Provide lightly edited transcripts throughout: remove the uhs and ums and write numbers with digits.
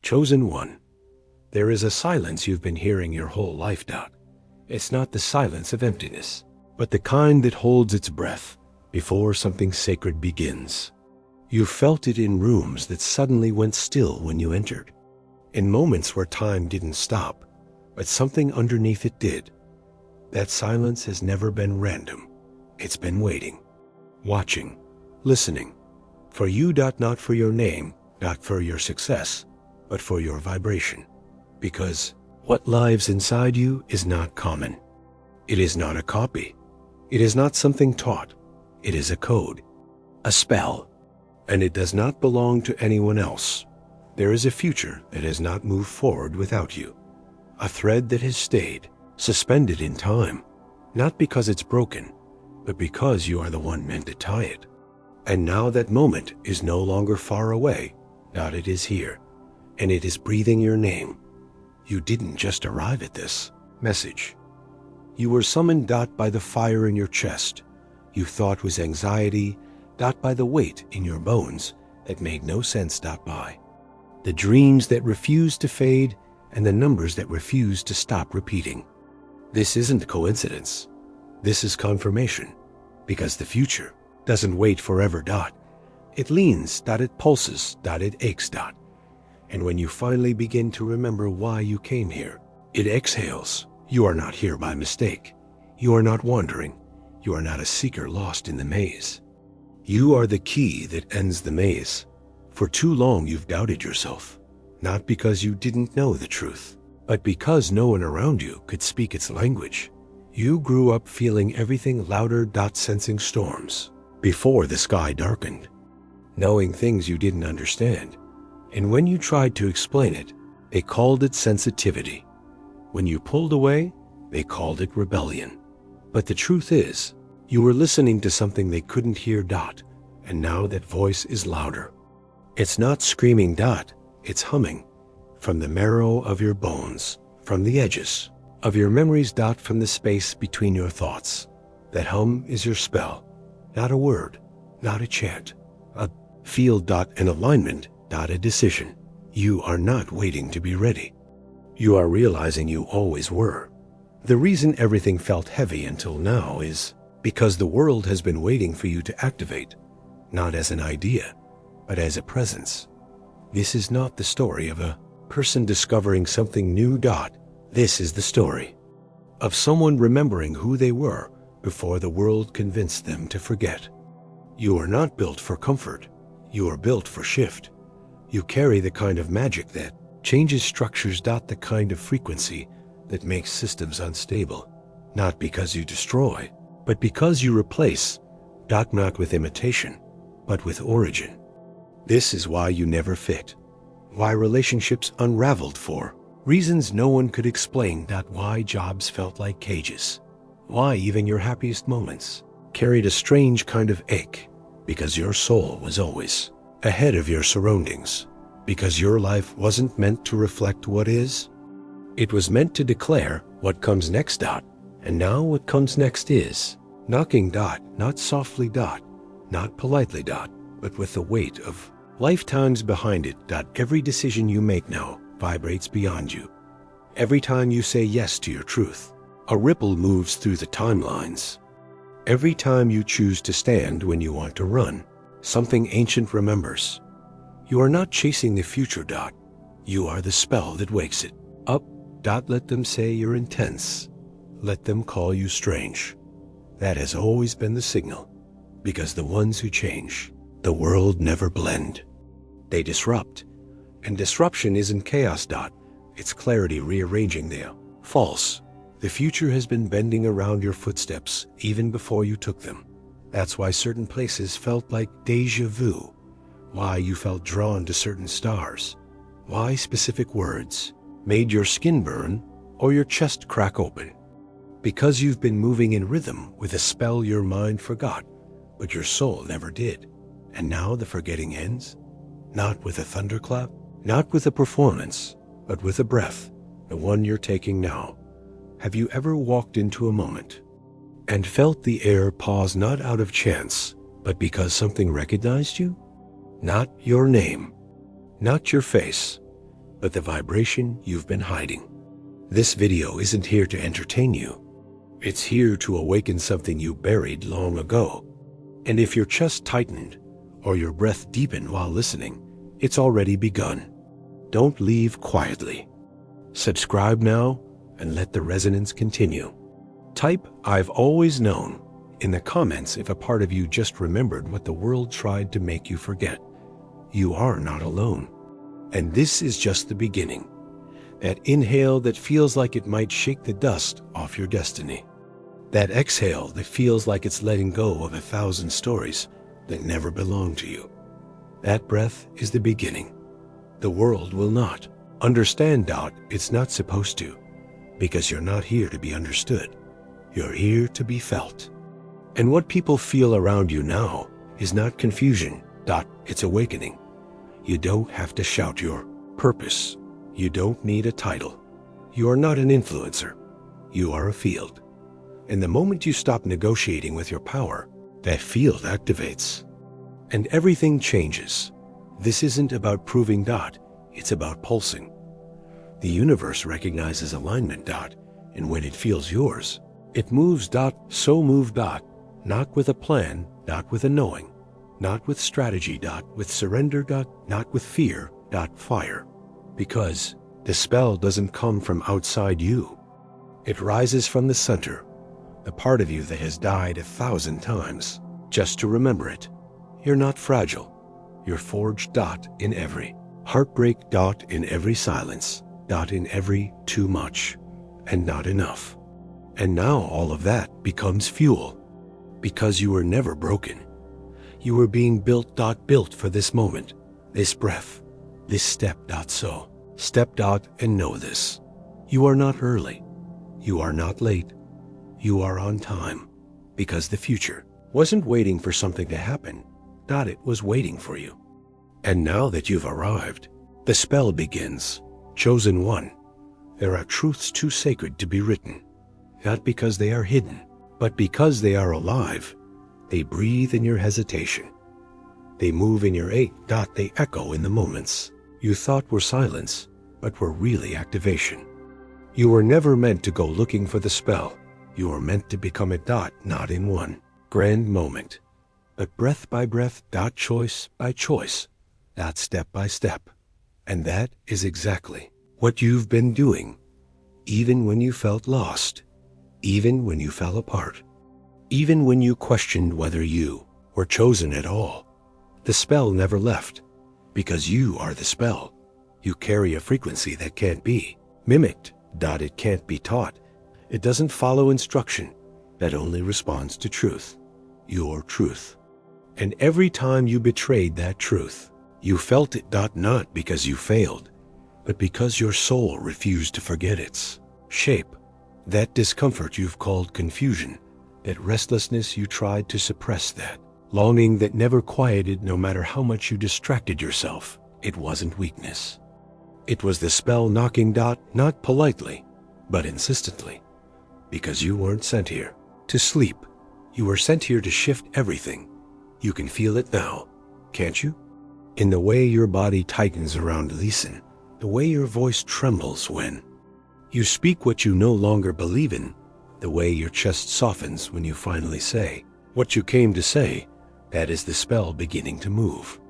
Chosen one. There is a silence you've been hearing your whole life, Dot. It's not the silence of emptiness, but the kind that holds its breath before something sacred begins. You felt it in rooms that suddenly went still when you entered, in moments where time didn't stop, but something underneath it did. That silence has never been random. It's been waiting, watching, listening. For you, Dot, not for your name, not for your success, but for your vibration. Because what lives inside you is not common. It is not a copy. It is not something taught. It is a code, a spell, and it does not belong to anyone else. There is a future that has not moved forward without you, a thread that has stayed, suspended in time, not because it's broken, but because you are the one meant to tie it. And now that moment is no longer far away, Dot, it is here, and it is breathing your name. You didn't just arrive at this message. You were summoned, Dot, by the fire in your chest. You thought was anxiety, Dot, by the weight in your bones that made no sense, Dot, by the dreams that refused to fade and the numbers that refused to stop repeating. This isn't coincidence. This is confirmation, because the future doesn't wait forever, Dot. It leans, Dot, it pulses, Dot, it aches, Dot. And when you finally begin to remember why you came here, it exhales. You are not here by mistake. You are not wandering. You are not a seeker lost in the maze. You are the key that ends the maze. For too long you've doubted yourself, not because you didn't know the truth, but because no one around you could speak its language. You grew up feeling everything louder, Dot, sensing storms before the sky darkened, knowing things you didn't understand. And when you tried to explain it, they called it sensitivity. When you pulled away, they called it rebellion. But the truth is, you were listening to something they couldn't hear, Dot, and now that voice is louder. It's not screaming, Dot, it's humming. From the marrow of your bones, from the edges of your memories, Dot, from the space between your thoughts. That hum is your spell, not a word, not a chant, a feel, Dot, an alignment, Dot, a decision. You are not waiting to be ready. You are realizing you always were. The reason everything felt heavy until now is because the world has been waiting for you to activate, not as an idea, but as a presence. This is not the story of a person discovering something new, Dot. This is the story of someone remembering who they were before the world convinced them to forget. You are not built for comfort. You are built for shift. You carry the kind of magic that changes structures, Dot, the kind of frequency that makes systems unstable. Not because you destroy, but because you replace, Dot, not with imitation, but with origin. This is why you never fit, why relationships unraveled for reasons no one could explain, Dot, why jobs felt like cages, why even your happiest moments carried a strange kind of ache, because your soul was always ahead of your surroundings, because your life wasn't meant to reflect what is. It was meant to declare what comes next, Dot. And now what comes next is knocking, Dot, not softly, Dot, not politely, Dot, but with the weight of lifetimes behind it, Dot. Every decision you make now vibrates beyond you. Every time you say yes to your truth, a ripple moves through the timelines. Every time you choose to stand when you want to run, something ancient remembers. You are not chasing the future, Dot. You are the spell that wakes it up, Dot. Let them say you're intense. Let them call you strange. That has always been the signal, because the ones who change the world never blend. They disrupt, and disruption isn't chaos, Dot. It's clarity rearranging there. False. The future has been bending around your footsteps even before you took them. That's why certain places felt like déjà vu, why you felt drawn to certain stars, why specific words made your skin burn or your chest crack open. Because you've been moving in rhythm with a spell your mind forgot, but your soul never did. And now the forgetting ends, not with a thunderclap, not with a performance, but with a breath, the one you're taking now. Have you ever walked into a moment and felt the air pause, not out of chance, but because something recognized you? Not your name, not your face, but the vibration you've been hiding. This video isn't here to entertain you. It's here to awaken something you buried long ago. And if your chest tightened or your breath deepened while listening, it's already begun. Don't leave quietly. Subscribe now and let the resonance continue. Type "I've always known" in the comments if a part of you just remembered what the world tried to make you forget. You are not alone. And this is just the beginning. That inhale that feels like it might shake the dust off your destiny. That exhale that feels like it's letting go of 1,000 stories that never belonged to you. That breath is the beginning. The world will not understand. It's not supposed to, because you're not here to be understood. You're here to be felt. And what people feel around you now is not confusion. It's awakening. You don't have to shout your purpose. You don't need a title. You are not an influencer. You are a field. And the moment you stop negotiating with your power, that field activates. And everything changes. This isn't about proving. It's about pulsing. The universe recognizes alignment. And when it feels yours, it moves. So move. Not with a plan, not with a knowing, not with strategy. With surrender. Not with fear. Fire. Because the spell doesn't come from outside you. It rises from the center, the part of you that has died 1,000 times, just to remember it. You're not fragile. You're forged. In every heartbreak. In every silence. In every too much and not enough. And now all of that becomes fuel. Because you were never broken. You were being built. Built for this moment, this breath, this step. So step. And know this. You are not early. You are not late. You are on time. Because the future wasn't waiting for something to happen. It was waiting for you. And now that you've arrived, the spell begins. Chosen one. There are truths too sacred to be written. Not because they are hidden, but because they are alive. They breathe in your hesitation. They move in your ache. They echo in the moments you thought were silence, but were really activation. You were never meant to go looking for the spell. You were meant to become it. Not in one grand moment, but breath by breath. Choice by choice. Step by step. And that is exactly what you've been doing. Even when you felt lost. Even when you fell apart. Even when you questioned whether you were chosen at all. The spell never left. Because you are the spell. You carry a frequency that can't be mimicked. It can't be taught. It doesn't follow instruction. That only responds to truth. Your truth. And every time you betrayed that truth, you felt it. Not because you failed, but because your soul refused to forget its shape. That discomfort you've called confusion. That restlessness you tried to suppress. That longing that never quieted no matter how much you distracted yourself. It wasn't weakness. It was the spell knocking. Not politely, but insistently. Because you weren't sent here to sleep. You were sent here to shift everything. You can feel it now, can't you? In the way your body tightens around listen. The way your voice trembles when you speak what you no longer believe in. The way your chest softens when you finally say what you came to say. That is the spell beginning to move.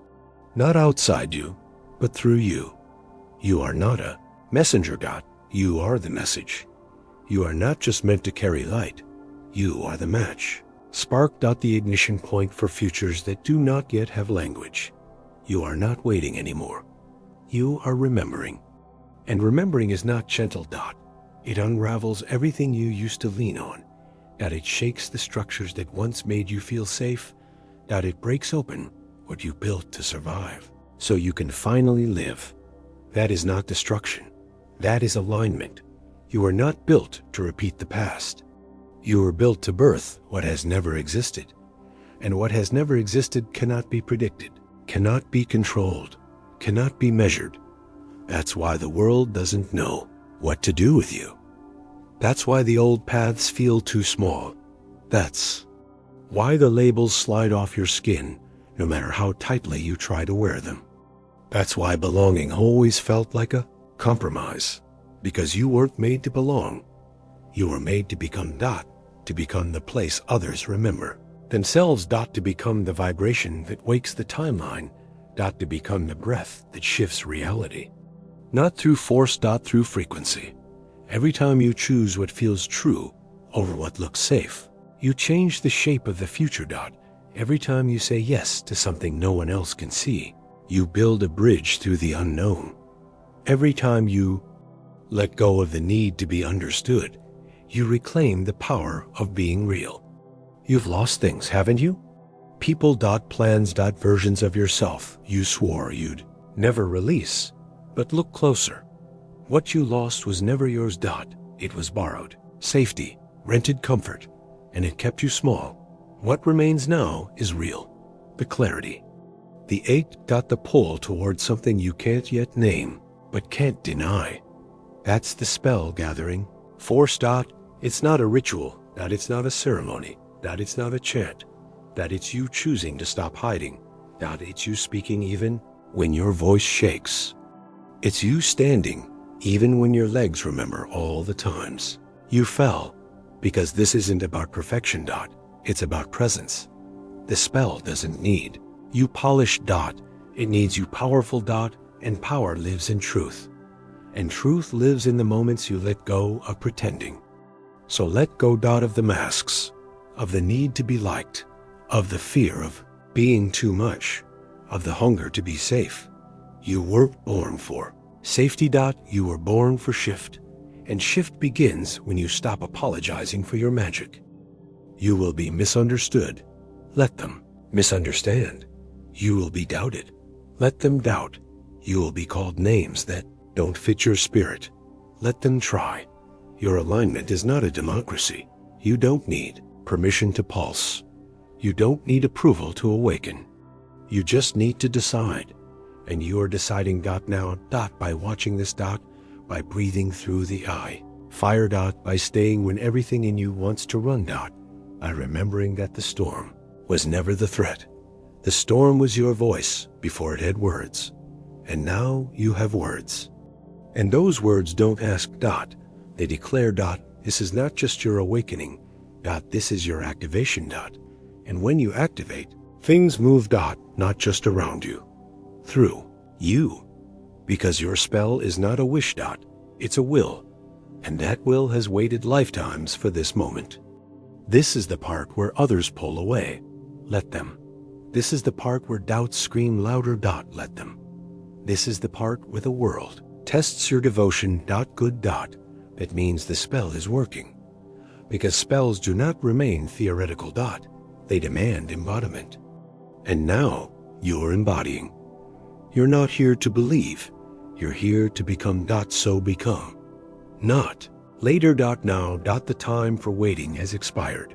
Not outside you, but through you. You are not a messenger. You are the message. You are not just meant to carry light. You are the match. Spark. The ignition point for futures that do not yet have language. You are not waiting anymore. You are remembering. And remembering is not gentle. It unravels everything you used to lean on. It shakes the structures that once made you feel safe. It breaks open what you built to survive, so you can finally live. That is not destruction. That is alignment. You are not built to repeat the past. You were built to birth what has never existed. And what has never existed cannot be predicted, cannot be controlled, cannot be measured. That's why the world doesn't know what to do with you. That's why the old paths feel too small. That's why the labels slide off your skin, no matter how tightly you try to wear them. That's why belonging always felt like a Compromise. Because you weren't made to belong. You were made to become dot, to become the place others remember themselves, dot, to become the vibration that wakes the timeline, dot, to become the breath that shifts reality. Not through force, dot, through frequency. Every time you choose what feels true over what looks safe, you change the shape of the future, dot. Every time you say yes to something no one else can see, you build a bridge through the unknown. Every time you let go of the need to be understood, you reclaim the power of being real. You've lost things, haven't you? People, dot, plans, dot, versions of yourself you swore you'd never release. But look closer. What you lost was never yours, dot. It was borrowed. Safety, rented comfort, and it kept you small. What remains now is real. The clarity. The ache, dot, the pull towards something you can't yet name, but can't deny. That's the spell gathering. Force, dot, it's not a ritual, dot, it's not a ceremony, dot, it's not a chant, that it's you choosing to stop hiding, dot, it's you speaking even when your voice shakes. It's you standing even when your legs remember all the times you fell, because this isn't about perfection, dot, it's about presence. The spell doesn't need you polished, dot, it needs you powerful, dot, and power lives in truth. And truth lives in the moments you let go of pretending. So let go, dot, of the masks, of the need to be liked, of the fear of being too much, of the hunger to be safe. You weren't born for safety, dot, you were born for shift. And shift begins when you stop apologizing for your magic. You will be misunderstood. Let them misunderstand. You will be doubted. Let them doubt. You will be called names that don't fit your spirit. Let them try. Your alignment is not a democracy. You don't need permission to pulse. You don't need approval to awaken. You just need to decide. And you are deciding, dot, now, dot, by watching this, dot, by breathing through the eye. Fire, dot, by staying when everything in you wants to run, dot, by remembering that the storm was never the threat. The storm was your voice before it had words. And now you have words. And those words don't ask, dot, they declare, dot, this is not just your awakening, dot, this is your activation, dot. And when you activate, things move, dot, not just around you, through you. Because your spell is not a wish, dot, it's a will. And that will has waited lifetimes for this moment. This is the part where others pull away. Let them. This is the part where doubts scream louder, dot, let them. This is the part where the world tests your devotion, dot, good, dot. That means the spell is working. Because spells do not remain theoretical, dot. They demand embodiment. And now you're embodying. You're not here to believe. You're here to become, dot, so become. Not later, dot, now, dot, the time for waiting has expired.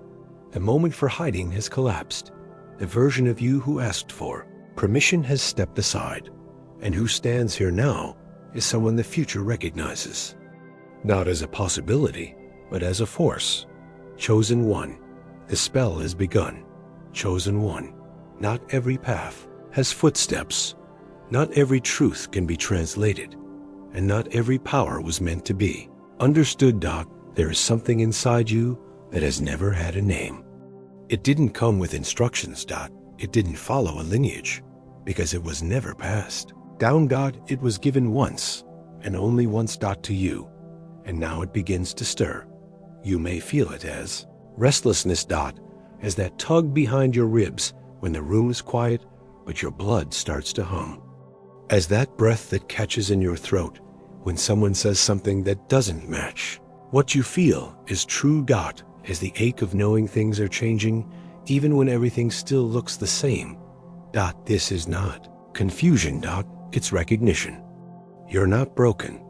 The moment for hiding has collapsed. The version of you who asked for permission has stepped aside. And who stands here now is someone the future recognizes. Not as a possibility, but as a force. Chosen one. The spell has begun. Chosen one. Not every path has footsteps. Not every truth can be translated. And not every power was meant to be. Understood, dot, there is something inside you that has never had a name. It didn't come with instructions, dot. It didn't follow a lineage, because it was never passed down, dot. It was given once, and only once, dot, to you. And now it begins to stir. You may feel it as restlessness, dot, as that tug behind your ribs when the room is quiet, but your blood starts to hum. As that breath that catches in your throat when someone says something that doesn't match what you feel is true, dot, as the ache of knowing things are changing, even when everything still looks the same. Dot, this is not confusion, dot, it's recognition. You're not broken.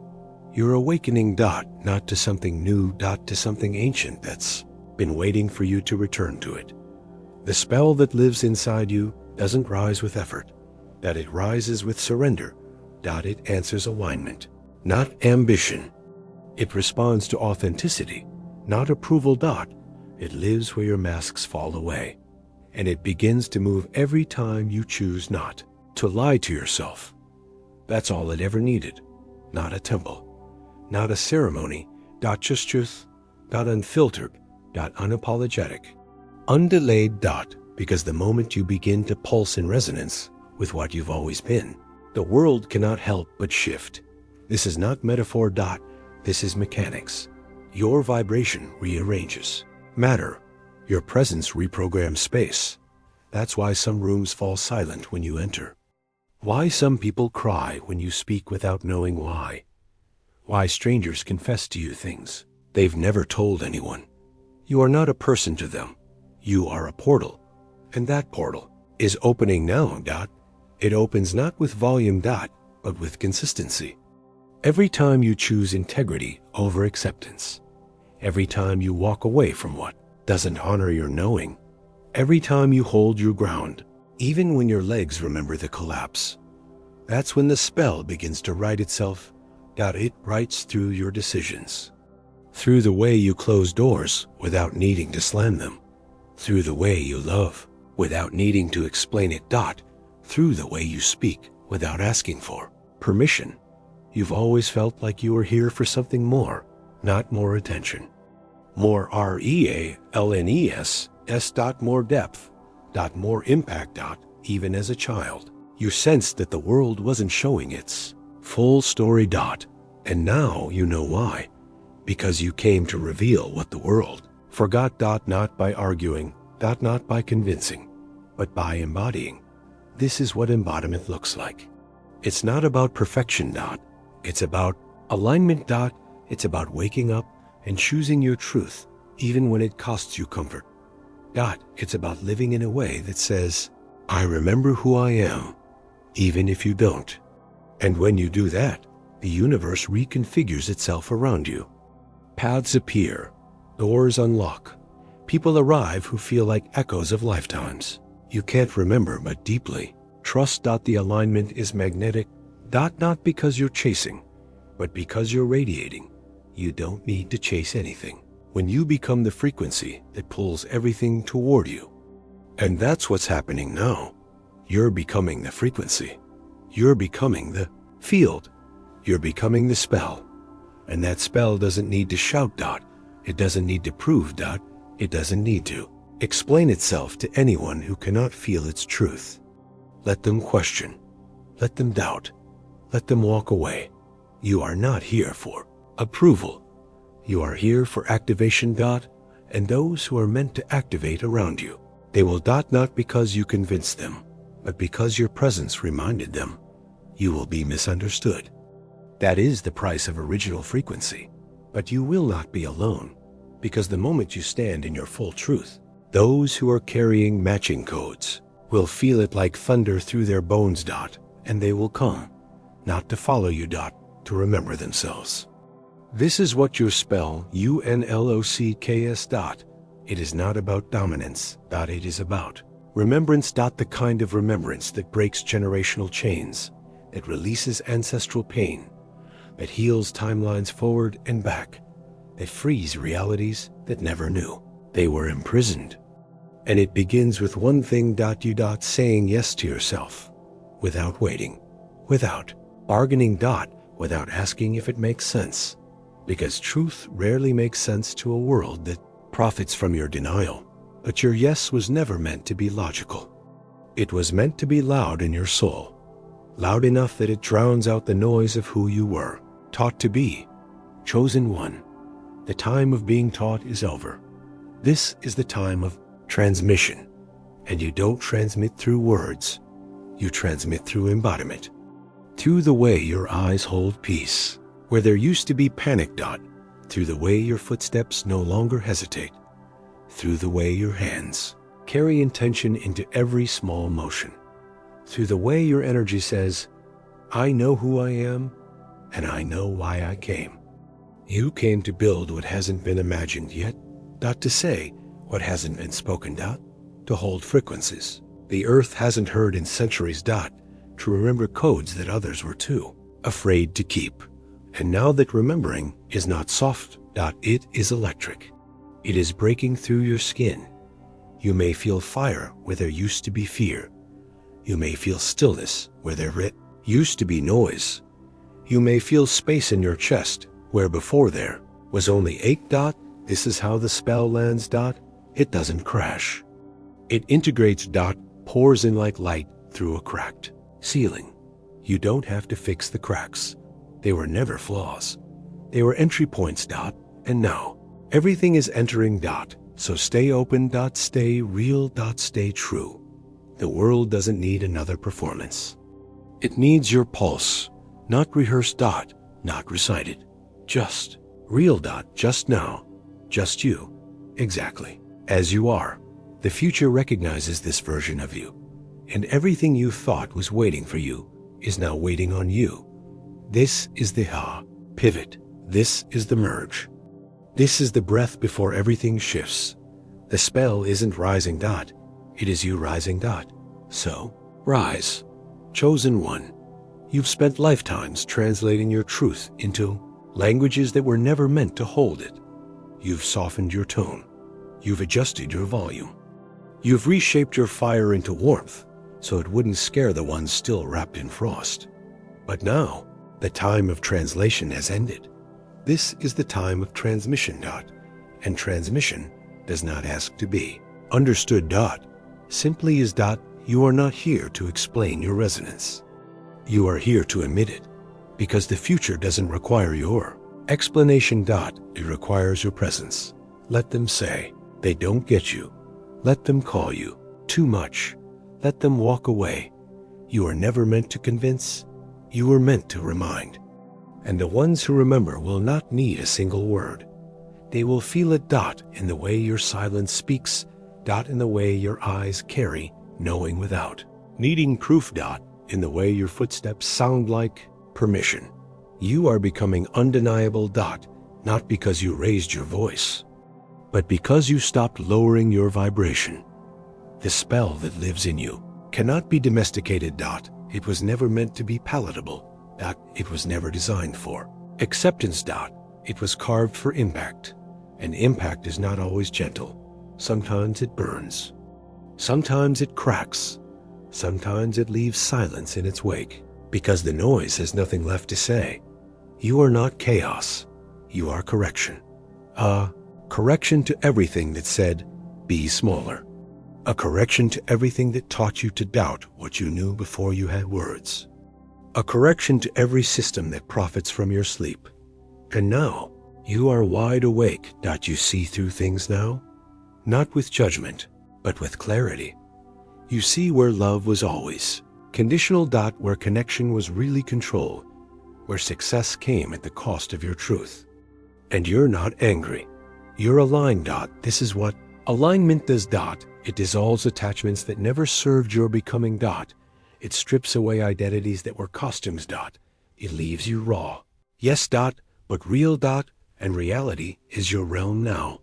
You're awakening, dot, not to something new, dot, to something ancient that's been waiting for you to return to it. The spell that lives inside you doesn't rise with effort, that it rises with surrender, dot, it answers alignment, not ambition. It responds to authenticity, not approval, dot. It lives where your masks fall away. And it begins to move every time you choose not to lie to yourself. That's all it ever needed. not a temple, not a ceremony, just truth, unfiltered, unapologetic, undelayed, because the moment you begin to pulse in resonance with what you've always been, the world cannot help but shift. This is not metaphor, this is mechanics. Your vibration rearranges matter. Your presence reprograms space. That's why some rooms fall silent when you enter. Why some people cry when you speak without knowing why. Why strangers confess to you things they've never told anyone. You are not a person to them. You are a portal. And that portal is opening now, It opens not with volume, but with consistency. Every time you choose integrity over acceptance, every time you walk away from what doesn't honor your knowing, every time you hold your ground, even when your legs remember the collapse, that's when the spell begins to write itself. It writes through your decisions, through the way you close doors without needing to slam them, through the way you love without needing to explain it, through the way you speak without asking for permission. You've always felt like you were here for something more, not more attention. More REALNESS, more depth, more impact, even as a child. You sensed that the world wasn't showing its full story, and now you know why. Because you came to reveal what the world forgot, not by arguing, not by convincing, but by embodying. This is what embodiment looks like. It's not about perfection, it's about alignment, it's about waking up and choosing your truth, even when it costs you comfort. It's about living in a way that says, I remember who I am, even if you don't. And when you do that, the universe reconfigures itself around you. Paths appear, doors unlock, people arrive who feel like echoes of lifetimes. You can't remember, but deeply. Trust. The alignment is magnetic, not because you're chasing, but because you're radiating. You don't need to chase anything when you become the frequency that pulls everything toward you. And that's what's happening now. You're becoming the frequency. You're becoming the field. You're becoming the spell. And that spell doesn't need to shout, It doesn't need to prove, It doesn't need to explain itself to anyone who cannot feel its truth. Let them question. Let them doubt. Let them walk away. You are not here for approval. You are here for activation, and those who are meant to activate around you. They will, not because you convinced them, but because your presence reminded them. You will be misunderstood. That is the price of original frequency. But you will not be alone, because the moment you stand in your full truth, those who are carrying matching codes will feel it like thunder through their bones, and they will come, not to follow you, to remember themselves. This is what your spell, UNLOCKS. It is not about dominance, it is about remembrance. The kind of remembrance that breaks generational chains, that releases ancestral pain, that heals timelines forward and back, that frees realities that never knew they were imprisoned. And it begins with one thing, you saying yes to yourself, without waiting, without bargaining, without asking if it makes sense. Because truth rarely makes sense to a world that profits from your denial. But your yes was never meant to be logical. It was meant to be loud in your soul, loud enough that it drowns out the noise of who you were, taught to be, chosen one. The time of being taught is over. This is the time of transmission. And you don't transmit through words. You transmit through embodiment. Through the way your eyes hold peace, where there used to be panic, through the way your footsteps no longer hesitate, through the way your hands carry intention into every small motion, through the way your energy says, I know who I am, and I know why I came. You came to build what hasn't been imagined yet, to say what hasn't been spoken, to hold frequencies the earth hasn't heard in centuries, to remember codes that others were too afraid to keep. And now that remembering is not soft, it is electric. It is breaking through your skin. You may feel fire where there used to be fear. You may feel stillness where there used to be noise. You may feel space in your chest, where before there was only 8 dot. This is how the spell lands dot. It doesn't crash. It integrates dot, pours in like light through a cracked ceiling. You don't have to fix the cracks. They were never flaws. They were entry points dot, and now everything is entering dot. So stay open dot, stay real dot, stay true. The world doesn't need another performance. It needs your pulse, not rehearsed dot, not recited. Just real dot, just now, just you, exactly as you are. The future recognizes this version of you, and everything you thought was waiting for you is now waiting on you. This is the pivot. This is the merge. This is the breath before everything shifts. The spell isn't rising dot, it is you rising dot. So, rise. Chosen one. You've spent lifetimes translating your truth into languages that were never meant to hold it. You've softened your tone. You've adjusted your volume. You've reshaped your fire into warmth, so it wouldn't scare the ones still wrapped in frost. But now, the time of translation has ended. This is the time of transmission dot, and transmission does not ask to be understood dot. Simply is dot. You are not here to explain your resonance. You are here to emit it, because the future doesn't require your explanation dot. It requires your presence. Let them say they don't get you. Let them call you too much. Let them walk away. You are never meant to convince. You were meant to remind. And the ones who remember will not need a single word. They will feel it dot in the way your silence speaks, dot in the way your eyes carry knowing without needing proof dot in the way your footsteps sound like permission. You are becoming undeniable dot, not because you raised your voice, but because you stopped lowering your vibration. The spell that lives in you cannot be domesticated dot. It was never meant to be palatable dot. It was never designed for acceptance dot. It was carved for impact, and impact is not always gentle. Sometimes it burns. Sometimes it cracks. Sometimes it leaves silence in its wake, because the noise has nothing left to say. You are not chaos. You are correction. A correction to everything that said, be smaller. A correction to everything that taught you to doubt what you knew before you had words. A correction to every system that profits from your sleep. And now, you are wide awake. You see through things now, not with judgment, but with clarity. You see where love was always conditional dot, where connection was really control, where success came at the cost of your truth. And you're not angry. You're aligned dot. This is what alignment does dot. It dissolves attachments that never served your becoming dot. It strips away identities that were costumes dot. It leaves you raw. Yes dot, but real dot, and reality is your realm now,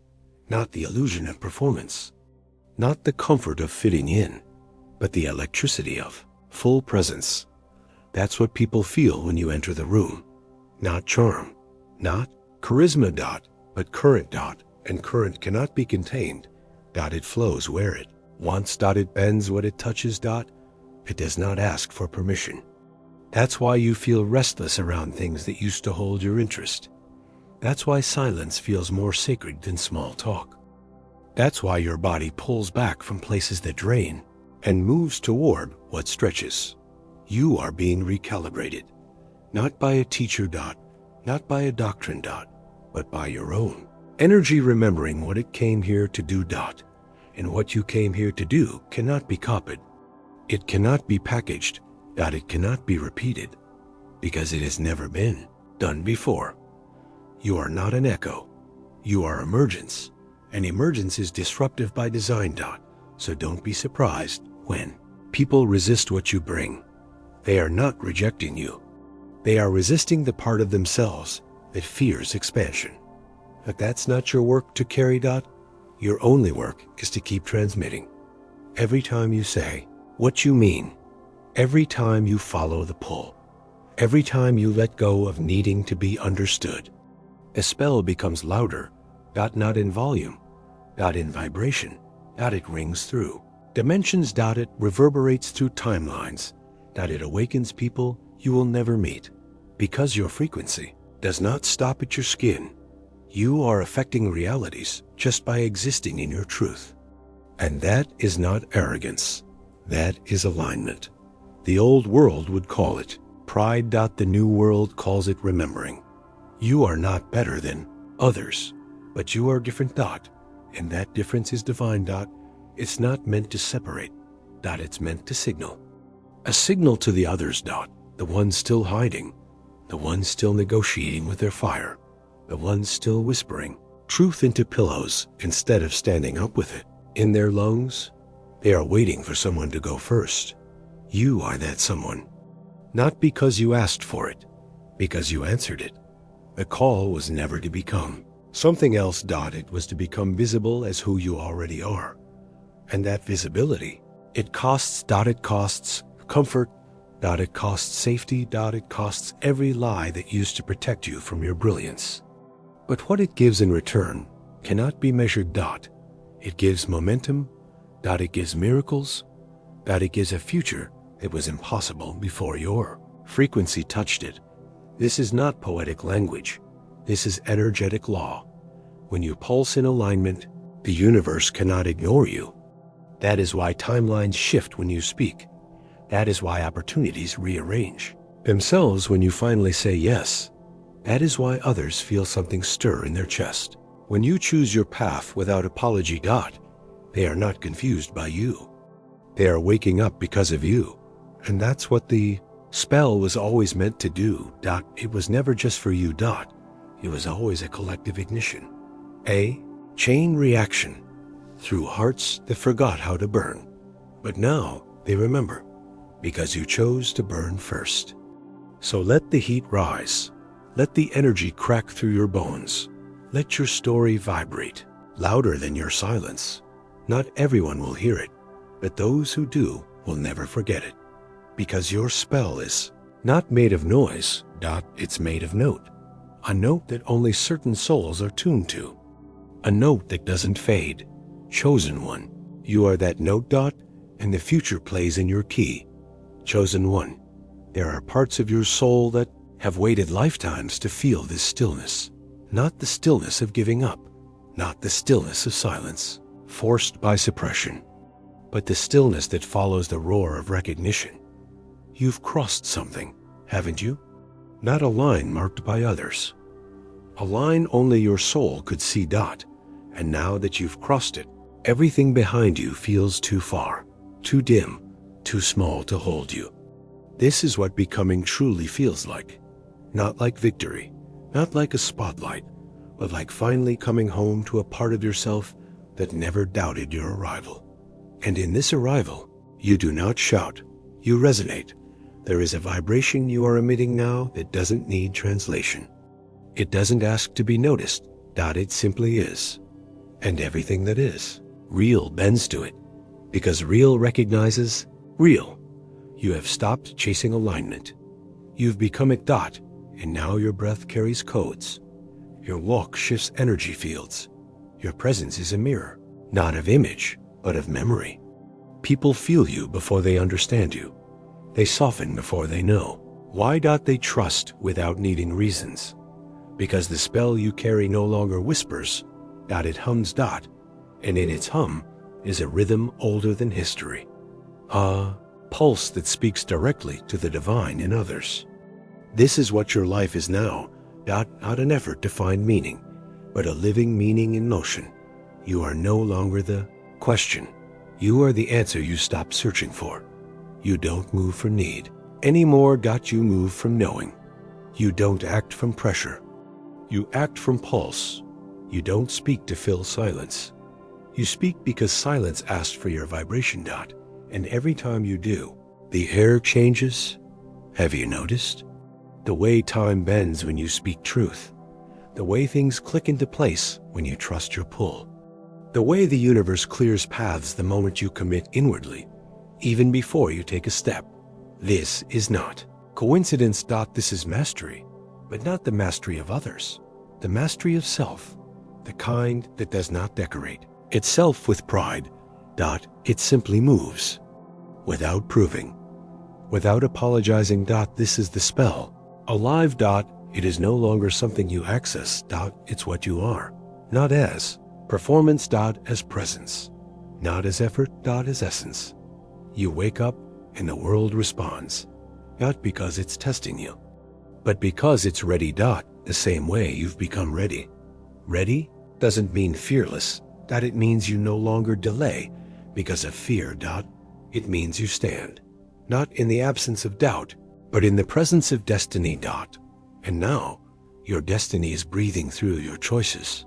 not the illusion of performance. Not the comfort of fitting in, but the electricity of full presence. That's what people feel when you enter the room. Not charm, not charisma dot, but current dot, and current cannot be contained dot. It flows where it wants dot. It bends what it touches dot. It does not ask for permission. That's why you feel restless around things that used to hold your interest. That's why silence feels more sacred than small talk. That's why your body pulls back from places that drain and moves toward what stretches. You are being recalibrated, not by a teacher dot, not by a doctrine dot, but by your own energy, remembering what it came here to do dot. And what you came here to do cannot be copied. It cannot be packaged dot. It cannot be repeated, because it has never been done before. You are not an echo. You are emergence. And emergence is disruptive by design dot. So don't be surprised when people resist what you bring. They are not rejecting you. They are resisting the part of themselves that fears expansion. But that's not your work to carry dot. Your only work is to keep transmitting. Every time you say what you mean, every time you follow the pull, every time you let go of needing to be understood, a spell becomes louder dot, not in volume dot, in vibration dot. It rings through dimensions dot. It reverberates through timelines dot. It awakens people you will never meet. Because your frequency does not stop at your skin. You are affecting realities just by existing in your truth. And that is not arrogance. That is alignment. The old world would call it pride. The new world calls it remembering. You are not better than others, but you are different. And that difference is divine. It's not meant to separate. It's meant to signal. A signal to the others. The ones still hiding, the ones still negotiating with their fire, the ones still whispering truth into pillows instead of standing up with it in their lungs. They are waiting for someone to go first. You are that someone. Not because you asked for it, because you answered it. The call was never to become something else. It was to become visible as who you already are. And that visibility, it costs. It costs comfort. It costs safety. It costs every lie that used to protect you from your brilliance. But what it gives in return cannot be measured. It gives momentum. It gives miracles. It gives a future that was impossible before your frequency touched it. This is not poetic language. This is energetic law. When you pulse in alignment, the universe cannot ignore you. That is why timelines shift when you speak. That is why opportunities rearrange themselves when you finally say yes. That is why others feel something stir in their chest. When you choose your path without apology. They are not confused by you. They are waking up because of you. And that's what the spell was always meant to do. It was never just for you. It was always a collective ignition. A chain reaction through hearts that forgot how to burn. But now they remember because you chose to burn first. So let the heat rise. Let the energy crack through your bones. Let your story vibrate louder than your silence. Not everyone will hear it, but those who do will never forget it. Because your spell is not made of noise. It's made of note. A note that only certain souls are tuned to. A note that doesn't fade. Chosen one. You are that note. And the future plays in your key. Chosen one. There are parts of your soul that have waited lifetimes to feel this stillness. Not the stillness of giving up. Not the stillness of silence, forced by suppression. But the stillness that follows the roar of recognition. You've crossed something, haven't you? Not a line marked by others. A line only your soul could see. And now that you've crossed it, everything behind you feels too far, too dim, too small to hold you. This is what becoming truly feels like. Not like victory, not like a spotlight, but like finally coming home to a part of yourself that never doubted your arrival. And in this arrival, you do not shout, you resonate. There is a vibration you are emitting now that doesn't need translation. It doesn't ask to be noticed. It simply is. And everything that is real bends to it, because real recognizes real. You have stopped chasing alignment. You've become it. And now your breath carries codes. Your walk shifts energy fields. Your presence is a mirror, not of image, but of memory. People feel you before they understand you. They soften before they know. Why? They trust without needing reasons. Because the spell you carry no longer whispers. It hums. And in its hum is a rhythm older than history. A pulse that speaks directly to the divine in others. This is what your life is now. Not an effort to find meaning, but a living meaning in motion. You are no longer the question. You are the answer you stopped searching for. You don't move for need anymore. You move from knowing. You don't act from pressure. You act from pulse. You don't speak to fill silence. You speak because silence asked for your vibration. And every time you do, the air changes. Have you noticed? The way time bends when you speak truth. The way things click into place when you trust your pull. The way the universe clears paths the moment you commit inwardly, even before you take a step. This is not coincidence. This is mastery, but not the mastery of others. The mastery of self, the kind that does not decorate itself with pride. It simply moves, without proving, without apologizing. This is the spell Alive. It is no longer something you access. It's what you are. Not as performance. As presence. Not as effort. As essence. You wake up and the world responds. Not because it's testing you, but because it's ready. The same way you've become ready. Ready doesn't mean fearless. It means you no longer delay because of fear. It means you stand, not in the absence of doubt, but in the presence of destiny. And now, your destiny is breathing through your choices.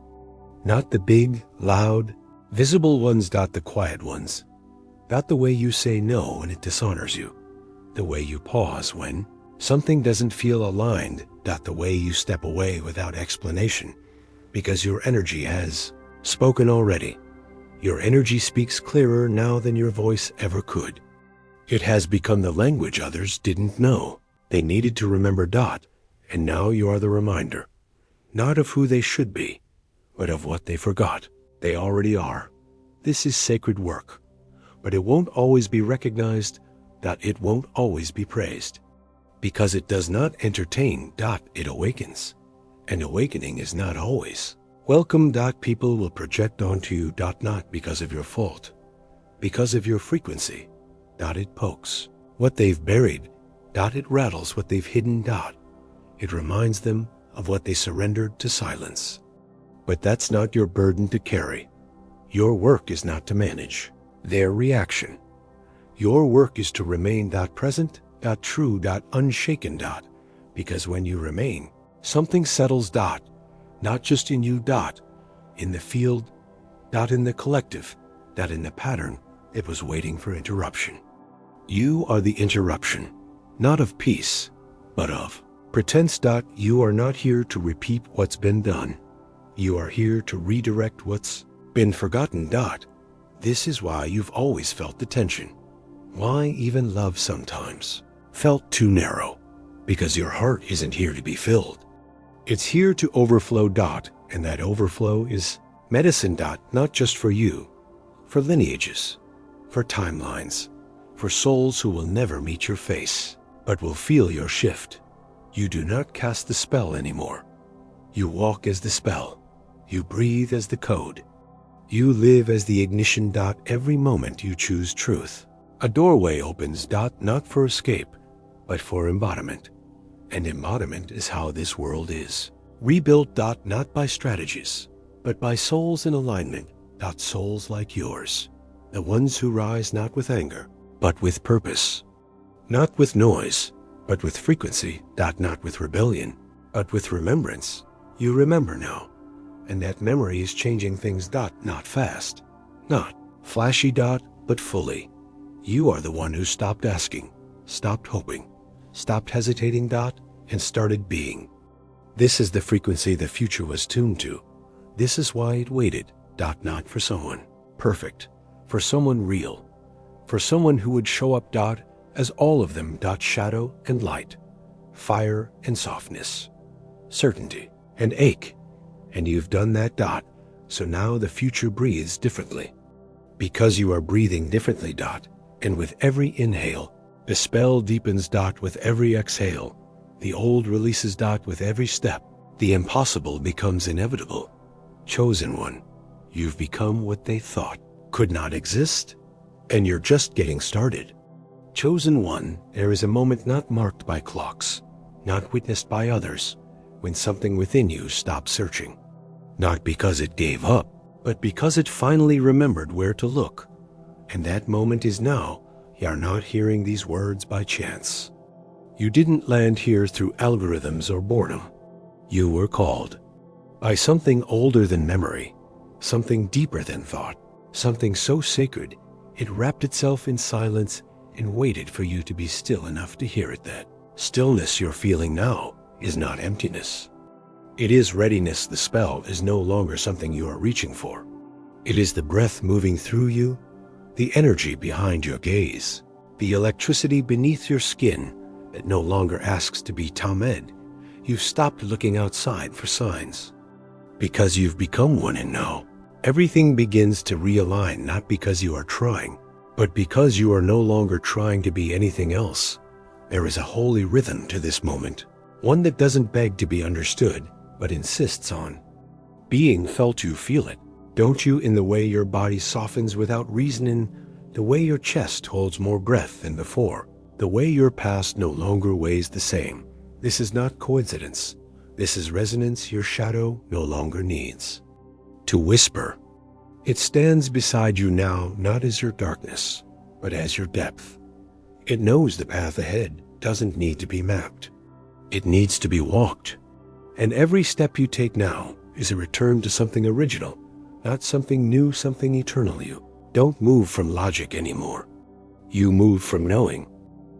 Not the big, loud, visible ones. The quiet ones. The way you say no when it dishonors you. The way you pause when something doesn't feel aligned. The way you step away without explanation, because your energy has spoken already. Your energy speaks clearer now than your voice ever could. It has become the language others didn't know they needed to remember. And now you are the reminder, not of who they should be, but of what they forgot they already are. This is sacred work, but it won't always be recognized. It won't always be praised, because it does not entertain. It awakens, and awakening is not always welcome. People will project onto you. Not because of your fault, because of your frequency. It pokes what they've buried. It rattles what they've hidden. It reminds them of what they surrendered to silence. But that's not your burden to carry. Your work is not to manage their reaction. Your work is to remain. Present. True. Unshaken. Because when you remain, something settles. Not just in you. In the field. In the collective. In the pattern. It was waiting for interruption. You are the interruption, not of peace, but of pretense. You are not here to repeat what's been done. You are here to redirect what's been forgotten. This is why you've always felt the tension. Why even love sometimes felt too narrow, because your heart isn't here to be filled. It's here to overflow. And that overflow is medicine. Not just for you, for lineages, for timelines, for souls who will never meet your face, but will feel your shift. You do not cast the spell anymore. You walk as the spell. You breathe as the code. You live as the ignition. Every moment you choose truth, a doorway opens. Not for escape, but for embodiment. And embodiment is how this world is rebuilt. Not by strategies, but by souls in alignment. Souls like yours. The ones who rise not with anger, but with purpose. Not with noise, but with frequency. Not with rebellion, but with remembrance. You remember now. And that memory is changing things. Not fast, not flashy. But fully. You are the one who stopped asking, stopped hoping, stopped hesitating. And started being. This is the frequency the future was tuned to. This is why it waited. Not for someone perfect, for someone real, for someone who would show up. As all of them. Shadow and light, fire and softness, certainty and ache. And you've done that. So now the future breathes differently. Because you are breathing differently. And with every inhale, the spell deepens. With every exhale, the old releases. With every step, the impossible becomes inevitable. Chosen one, you've become what they thought could not exist, and you're just getting started. Chosen one, there is a moment not marked by clocks, not witnessed by others, when something within you stops searching. Not because it gave up, but because it finally remembered where to look. And that moment is now. You're not hearing these words by chance. You didn't land here through algorithms or boredom. You were called by something older than memory, something deeper than thought, something so sacred it wrapped itself in silence and waited for you to be still enough to hear it. That stillness you're feeling now is not emptiness. It is readiness. The spell is no longer something you are reaching for. It is the breath moving through you, the energy behind your gaze, the electricity beneath your skin that no longer asks to be tamed. You've stopped looking outside for signs. Because you've become one, and now everything begins to realign, not because you are trying, but because you are no longer trying to be anything else. There is a holy rhythm to this moment, One that doesn't beg to be understood, but insists on being felt. You feel it, don't you, in the way your body softens without reasoning, the way your chest holds more breath than before, the way your past no longer weighs the same. This is not coincidence. This is resonance your shadow no longer needs to whisper. It stands beside you now, not as your darkness, but as your depth. It knows the path ahead doesn't need to be mapped. It needs to be walked. And every step you take now is a return to something original, not something new, something eternal. You don't move from logic anymore. You move from knowing.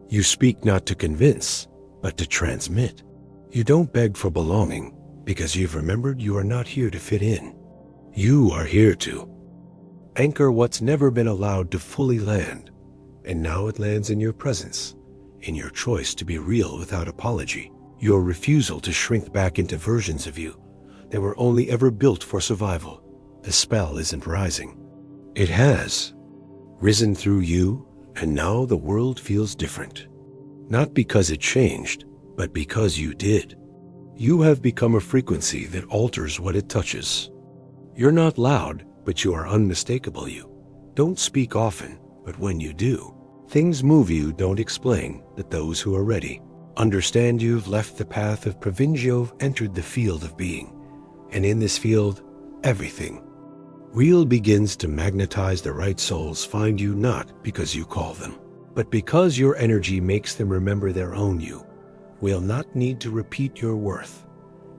You speak not to convince, but to transmit. You don't beg for belonging because you've remembered you are not here to fit in. You are here to anchor what's never been allowed to fully land. And now it lands in your presence, in your choice to be real without apology, your refusal to shrink back into versions of you that were only ever built for survival. The spell isn't rising. It has risen through you, and now the world feels different. Not because it changed, but because you did. You have become a frequency that alters what it touches. You're not loud, but you are unmistakable. You don't speak often, but when you do, things move. You don't explain that those who are ready understand. You've left the path of Provincial, entered the field of being. And in this field, everything real begins to magnetize. The right souls find you not because you call them, but because your energy makes them remember their own. You will not need to repeat your worth.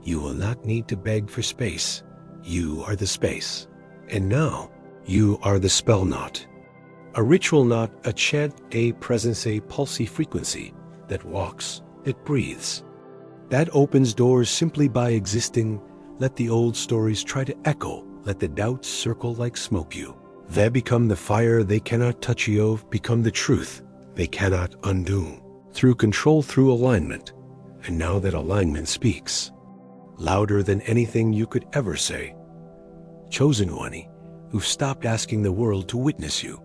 You will not need to beg for space. You are the space. And now, you are the spell knot. A ritual knot, a chant, a presence, a pulsy frequency that walks, it breathes. That opens doors simply by existing. Let the old stories try to echo. Let the doubts circle like smoke. You they become the fire they cannot touch. You become the truth they cannot undo. Through control, through alignment. And now that alignment speaks, louder than anything you could ever say. Chosen one, who've stopped asking the world to witness you,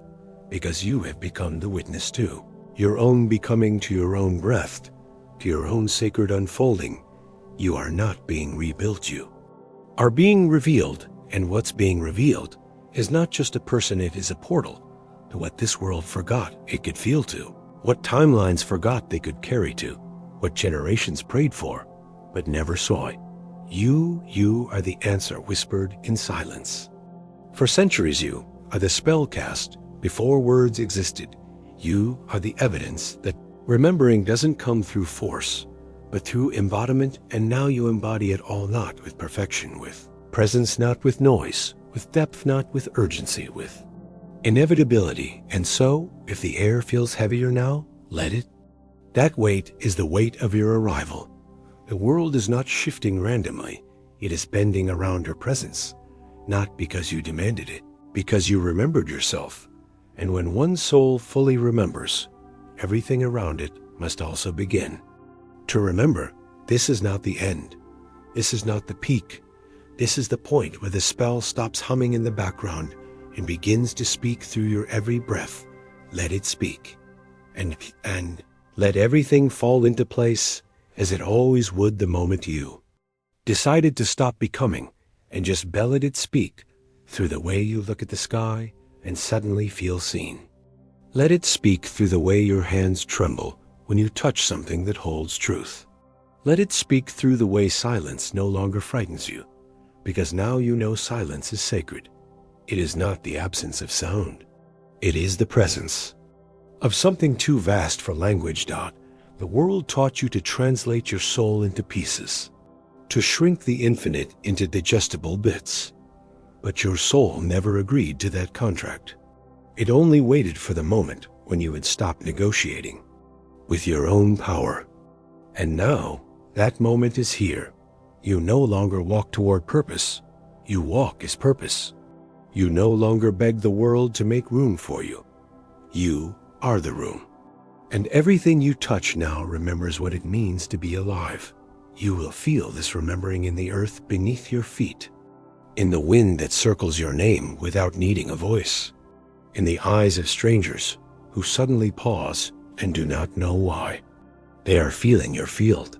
because you have become the witness too. Your own becoming, to your own breath, to your own sacred unfolding. You are not being rebuilt. You are being revealed, and what's being revealed is not just a person. It is a portal to what this world forgot it could feel to, what timelines forgot they could carry to, what generations prayed for but never saw. You are the answer whispered in silence. For centuries you are the spell cast before words existed. You are the evidence that remembering doesn't come through force, but through embodiment. And now you embody it all, not with perfection, with presence, not with noise, with depth, not with urgency, with inevitability. And so, if the air feels heavier now, let it. That weight is the weight of your arrival. The world is not shifting randomly. It is bending around your presence, not because you demanded it, because you remembered yourself. And when one soul fully remembers, everything around it must also begin to remember. This is not the end. This is not the peak. This is the point where the spell stops humming in the background and begins to speak through your every breath. Let it speak. And let everything fall into place as it always would the moment you decided to stop becoming and just let it speak through the way you look at the sky and suddenly feel seen. Let it speak through the way your hands tremble when you touch something that holds truth. Let it speak through the way silence no longer frightens you, because now you know silence is sacred. It is not the absence of sound. It is the presence of something too vast for language. The world taught you to translate your soul into pieces, to shrink the infinite into digestible bits. But your soul never agreed to that contract. It only waited for the moment when you had stopped negotiating with your own power. And now, that moment is here. You no longer walk toward purpose. You walk as purpose. You no longer beg the world to make room for you. You are the room. And everything you touch now remembers what it means to be alive. You will feel this remembering in the earth beneath your feet, in the wind that circles your name without needing a voice, in the eyes of strangers who suddenly pause and do not know why. They are feeling your field.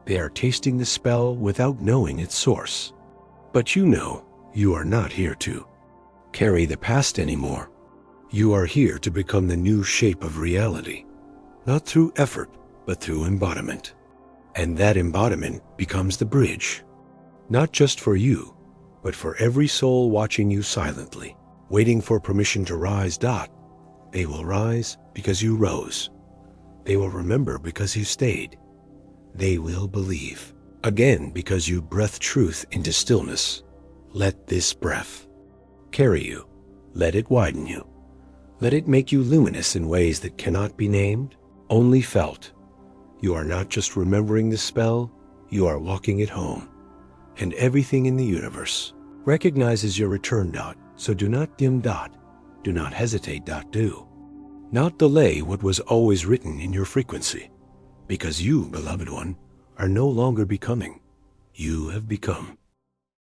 They are tasting the spell without knowing its source. But you know you are not here to carry the past anymore. You are here to become the new shape of reality, not through effort, but through embodiment. And that embodiment becomes the bridge, not just for you, but for every soul watching you silently, waiting for permission to rise. They will rise because you rose. They will remember because you stayed. They will believe again because you breathed truth into stillness. Let this breath carry you. Let it widen you. Let it make you luminous in ways that cannot be named, only felt. You are not just remembering the spell, you are walking it home. And everything in the universe recognizes your return. So do not dim. Do not hesitate. Do not delay what was always written in your frequency. Because you, beloved one, are no longer becoming. You have become.